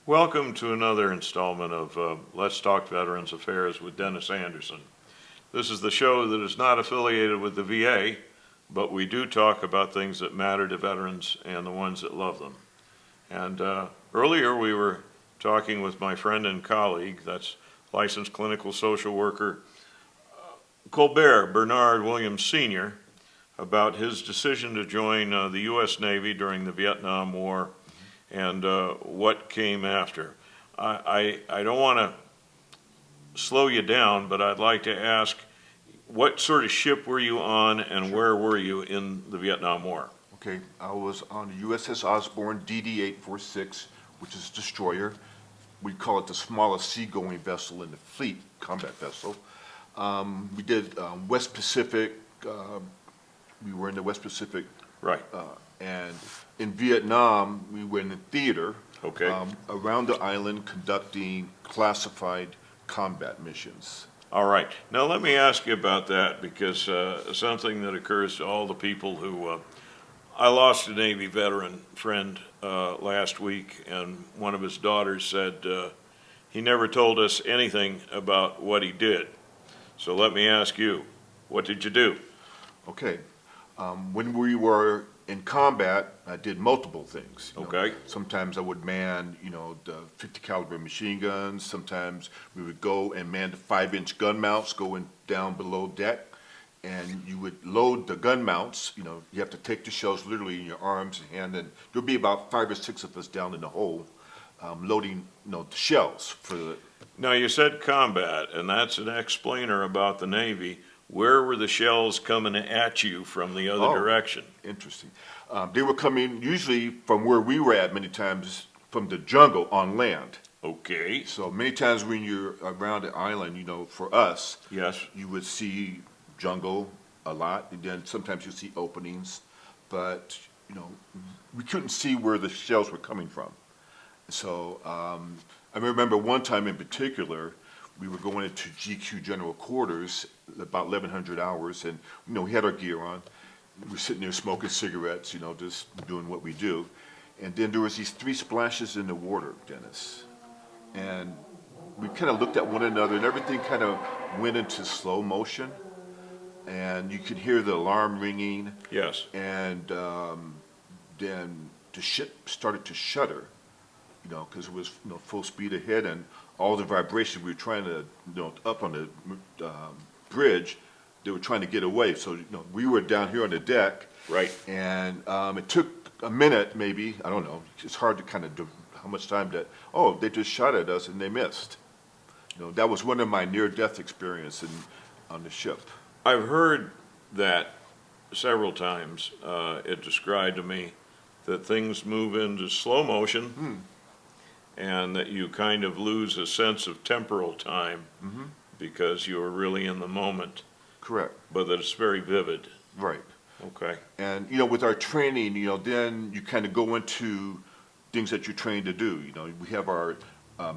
Welcome to another installment of Let's Talk Veterans Affairs with Dennis Anderson. This is the show that is not affiliated with the VA, but we do talk about things that matter to veterans and the ones that love them. And earlier we were talking with my friend and colleague, that's licensed clinical social worker Colbert, Bernard Williams Sr., about his decision to join the U.S. Navy during the Vietnam War and what came after. I don't want to slow you down, but I'd like to ask, what sort of ship were you on and where were you in the Vietnam War? Okay, I was on the USS Osborne DD-846, which is a destroyer. We call it the smallest seagoing vessel in the fleet, combat vessel. We did West Pacific. We were in the West Pacific. Right. And in Vietnam, we were in the theater. Okay. Around the island conducting classified combat missions. All right. Now let me ask you about that, because something that occurs to all the people who, I lost a Navy veteran friend last week, and one of his daughters said he never told us anything about what he did. So let me ask you, what did you do? Okay. When we were in combat, I did multiple things. Okay. Sometimes I would man, the 50 caliber machine guns. Sometimes we would go and man the 5-inch gun mounts going down below deck. And you would load the gun mounts. You have to take the shells literally in your arms and hand. And there'll be about 5 or 6 of us down in the hole loading, the shells for the. Now you said combat, and that's an explainer about the Navy. Where were the shells coming at you from the other direction? Interesting. They were coming usually from where we were at, many times from the jungle on land. Okay. So many times when you're around the island, for us, Yes. you would see jungle a lot, and then sometimes you see openings, but we couldn't see where the shells were coming from. So I remember one time in particular, we were going into GQ General Quarters about 1100 hours, and we had our gear on. We're sitting there smoking cigarettes, just doing what we do. And then there was these 3 splashes in the water, Dennis. And we kind of looked at one another, and everything kind of went into slow motion. And you could hear the alarm ringing. Yes. And then the ship started to shudder, because it was full speed ahead, and all the vibrations we were trying to, up on the bridge, they were trying to get away. So, we were down here on the deck. Right. And it took a minute, maybe, I don't know. It's hard to kind of do how much time they just shot at us and they missed. That was one of my near-death experiences on the ship. I've heard that several times. It described to me that things move into slow motion and that you kind of lose a sense of temporal time because you're really in the moment. Correct. But that it's very vivid. Right. Okay. And, with our training, then you kind of go into things that you're trained to do. We have our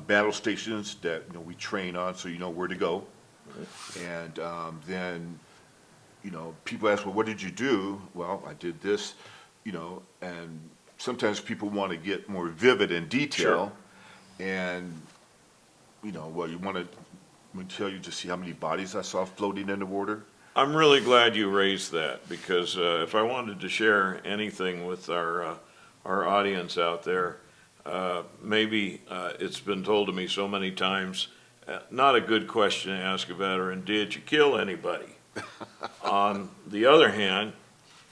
battle stations that, we train on, so you know where to go. And then, people ask, well, what did you do? Well, I did this, and sometimes people want to get more vivid in detail. Sure. And, well, you want to tell you to see how many bodies I saw floating in the water? I'm really glad you raised that, because if I wanted to share anything with our audience out there, maybe it's been told to me so many times, not a good question to ask a veteran, did you kill anybody? On the other hand,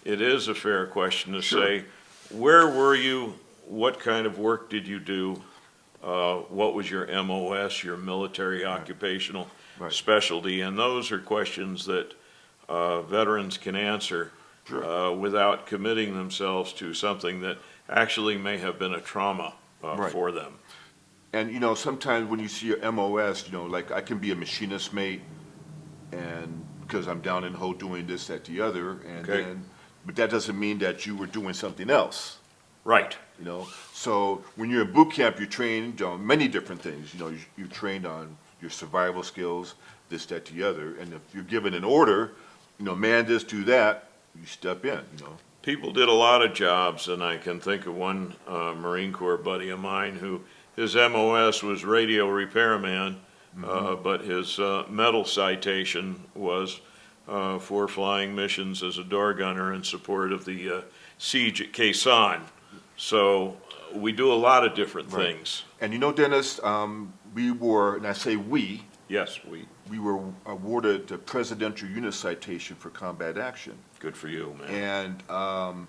it is a fair question to say, where were you? What kind of work did you do? What was your MOS, your military occupational specialty? And those are questions that veterans can answer without committing themselves to something that actually may have been a trauma for them. And sometimes when you see your MOS, like I can be a machinist mate, and because I'm down in the hole doing this, that, the other, and then, but that doesn't mean that you were doing something else. Right. So when you're in boot camp, you're trained on many different things. You're trained on your survival skills, this, that, the other, and if you're given an order, man, this, do that, you step in. People did a lot of jobs, and I can think of one Marine Corps buddy of mine who his MOS was radio repairman, but his medal citation was for flying missions as a door gunner in support of the siege at Khe Sanh. So we do a lot of different things. And you know, Dennis, we were, and I say Yes, we were awarded the Presidential Unit Citation for combat action. good for you, man. And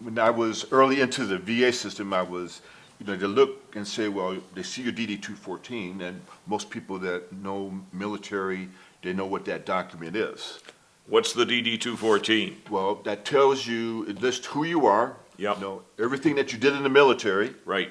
when I was early into the VA system, I was, they look and say, well, they see your DD-214, and most people that know military, they know what that document is. What's the DD-214? Well, that tells you, it lists who you are, Yep. Everything that you did in the military, Right,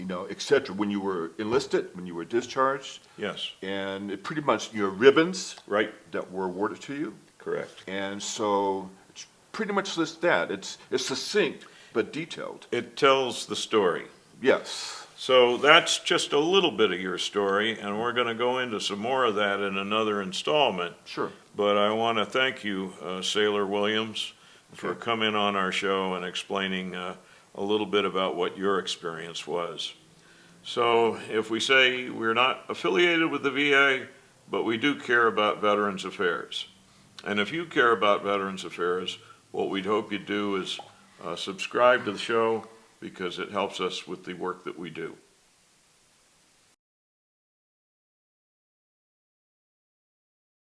et cetera, when you were enlisted, when you were discharged, yes, and it pretty much your ribbons right, that were awarded to you. correct. And so it's pretty much lists that. It's succinct but detailed. It tells the story. Yes. So that's just a little bit of your story, and we're going to go into some more of that in another installment. Sure. But I want to thank you, Sailor Williams, for Okay. coming on our show and explaining a little bit about what your experience was. So if we say we're not affiliated with the VA, but we do care about Veterans Affairs. And if you care about Veterans Affairs, what we'd hope you do is subscribe to the show, because it helps us with the work that we do.